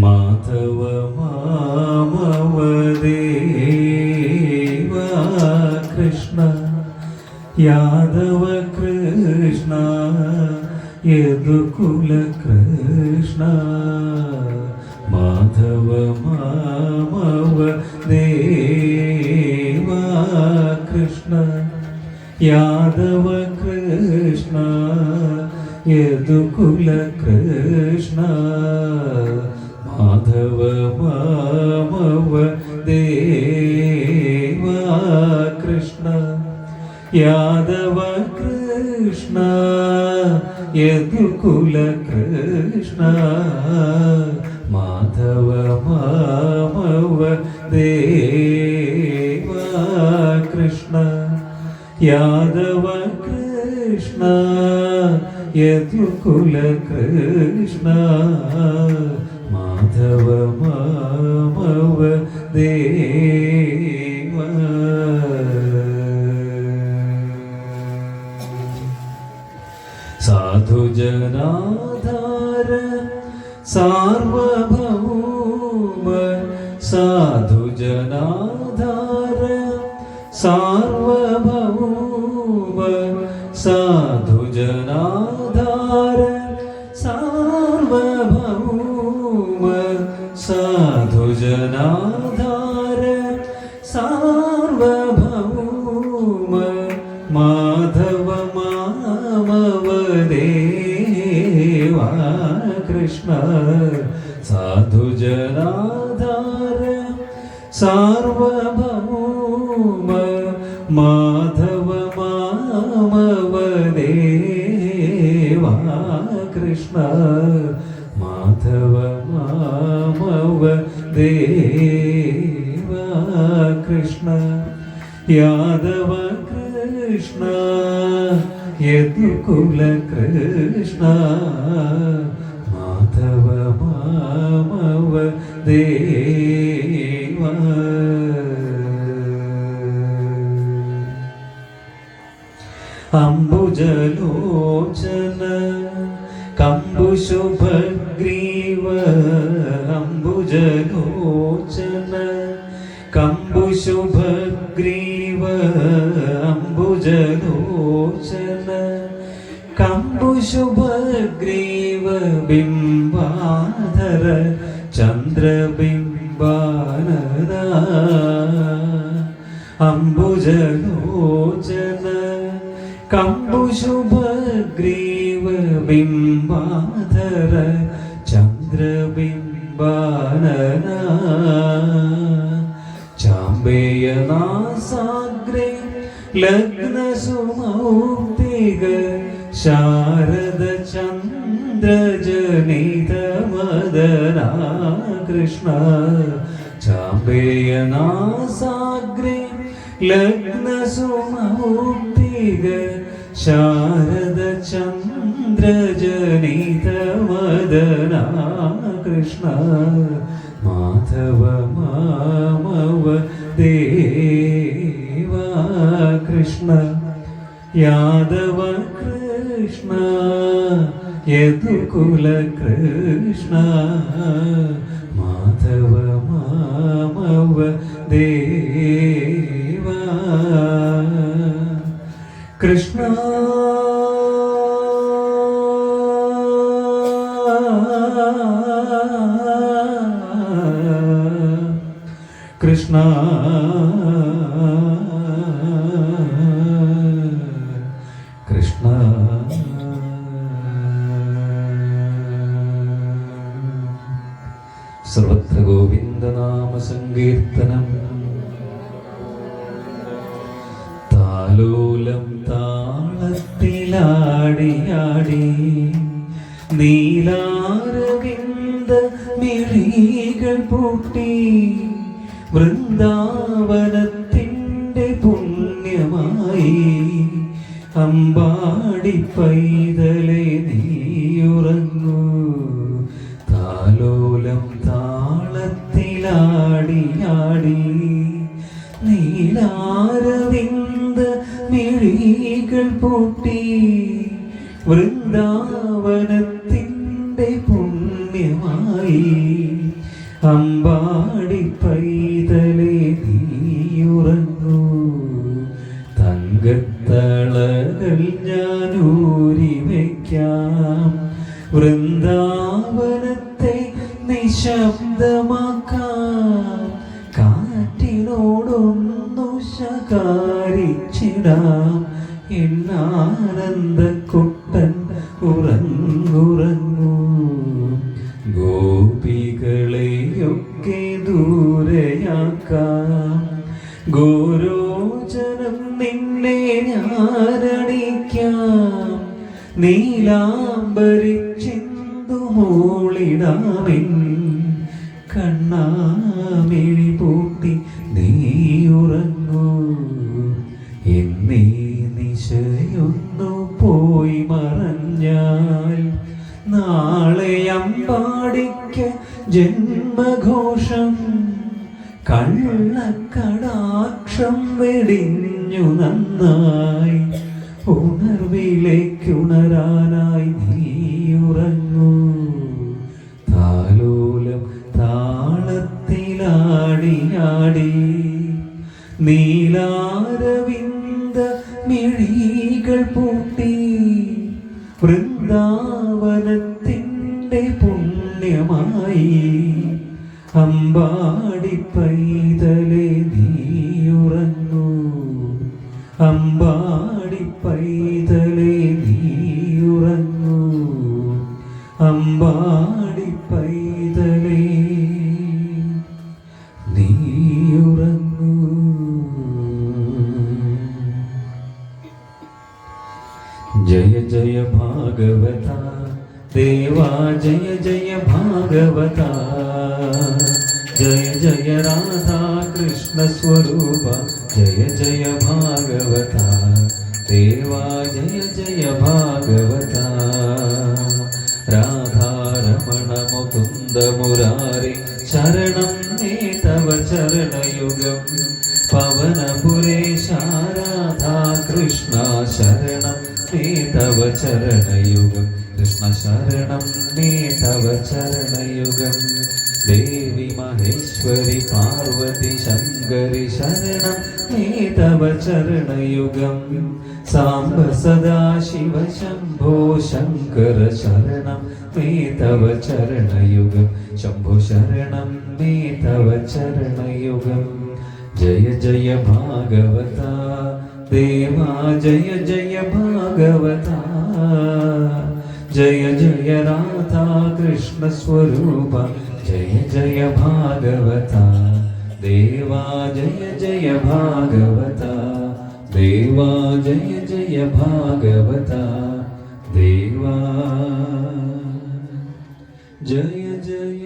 മാധവ മാമവദേവ കൃഷ്ണ യാദവ കൃഷ്ണ യദുകുല കൃഷ്ണ മാധവ മാമവദേവ കൃഷ്ണ യാദവ കൃഷ്ണ യദുകുല കൃഷ്ണ മാധവ മാമവദേവ കൃഷ്ണ യാദവ കൃഷ്ണ യദുകുല കൃഷ്ണ മാധവ മാമവദേവ കൃഷ്ണ യാദവ കൃഷ്ണ യദുകുല കൃഷ്ണ മാധവ മാമവദേവ സാധുജനാധാര സാർവഭൗമ സാധുജനാധാര സാർവഭൗമ സാധുജനാധാര സാർവഭൗമ സാധുജനാധാര സാർവഭൗമ മാധവ മാമവദേവ കൃഷ്ണ സാധുജനാധാര സാർവഭൗമ മാധവ മാമവദേവ കൃഷ്ണ മാധവ മാമവദേവ കൃഷ്ണ യാദവ കൃഷ്ണ യദുകുല കൃഷ്ണ മാധവ മാമവദേവ അംബുജലോചന കംബുശുഭഗ്രീവ അംബുജലോചന കംബുശുഭഗ്രീവ അംബുജലോചന കംബുശുഭഗ്രീവ ബിംബാധര ചന്ദ്രബിംബാനന അംബുജലോചന കംബുശുഭഗ്രീവ ബിംബാധര ചന്ദ്രബിംബാനന ചാമ്പേയനാസാഗ്രേ ലഗ്നസുമൗക്തിക ശാരദ ചന്ദ്രജനിത മദന കൃഷ്ണ ചാമ്പേയനാസാഗ്രേ ലഗ്നസുമൗക്തിക ശാരദ ചന്ദ്രജനിത മദന കൃഷ്ണ മാധവ മാമവദേവ കൃഷ്ണ യാദവ കൃഷ്ണ യദുകുല കൃഷ്ണ മാധവ മാമവദേവ കൃഷ്ണ കൃഷ്ണ കൃഷ്ണ സർവത്ര ഗോവിന്ദനാമ സങ്കീർത്തനം താലോലം താളത്തിലാടിയാടി നീലാരവിന്ദ മിഴികൾ പൂട്ടി വൃന്ദാവനത്തിൻ്റെ പുണ്യമായി അമ്പാടി പൈതലെ നീയുറങ്ങൂ താലോലം താളത്തിലാടിയാടി നീലാരവിന്ദ മിഴികൾ പൂട്ടി വൃന്ദാവനത്തിൻ്റെ പുണ്യമായി അമ്പാടി പൈതലേ നീയുറങ്ങൂ. തങ്കത്തളകൾ ഞാനൂരി വയ്ക്കാം, വൃന്ദാവനത്തെ നിശബ്ദമാക്കാം. കാറ്റിനോടൊന്നു ശകാരിച്ചിടാം, എന്നാനന്ദക്കുട്ടൻ ഉറങ്ങുറങ്ങൂ. ഗോപികളെയൊക്കെ ദൂരെയാക്കാം, ഗോരോചനം നിന്നെ ഞാനണിക്കാം. നീലാംബരിച്ചിന്തു മൂളിടാമിൻ കണ്ണാമിഴി പൂട്ടി നീയുറങ്ങൂ. എന്നീ നിശയൊന്നു പോയി മറഞ്ഞാൽ നാളെ അമ്പാടിക്ക് ജന്മഘോഷം. കള്ളക്കടാക്ഷം വെടിഞ്ഞു നന്നായി, ഉണർവിലേക്കുണരാനായി നീയുറങ്ങൂ. താലോലം താളത്തിലാടിയാടി നീലാരവിന്ദ മിഴികൾ പൂട്ടി, വൃന്ദാവനത്തിൻ്റെ പുണ്യമായി അമ്പാടി പൈതലേ നീയുറങ്ങൂ. അമ്പാടി പൈതലേ നീയുറങ്ങൂ. അമ്പാടി പൈതലേ നീയുറങ്ങൂ. ജയ ജയ ഭാഗവത ദേവാ, ജയ ജയ ഭാഗവത. ജയ ജയ രാധാ കൃഷ്ണ സ്വരൂപ, ജയ ജയ ഭാഗവത ദേവാ, ജയ ജയ ഭാഗവത. രാധാരമണ മുകുന്ദ മുരാരി ശരണം മേ തവ ചരണയുഗം. പവനപുരേശ രാധാ കൃഷ്ണ ശരണം മേ തവ ചരണയുഗം. കൃഷ്ണ ശരണം മേ തവ ചരണയുഗം. ദേവി മഹേശ്വരി പാർവതി ശങ്കരി ശരണം മേ തവ ചരണയുഗം. സാംബ സദാശിവ ശംഭോ ശങ്കര ശരണം മേ തവ ചരണയുഗം. ശംഭോ ശരണം മേ തവ ചരണയുഗം. ജയ ജയ ഭാഗവത ദേവാ, ജയ ജയ ഭാഗവത. ജയ ജയ രാധാ കൃഷ്ണ സ്വരൂപ, ജയ ജയ ഭാഗവത ദേവാ, ജയ ജയ ഭാഗവത ദേവാ, ജയ ജയ ഭാഗവത ദേവാ, ജയ ജയ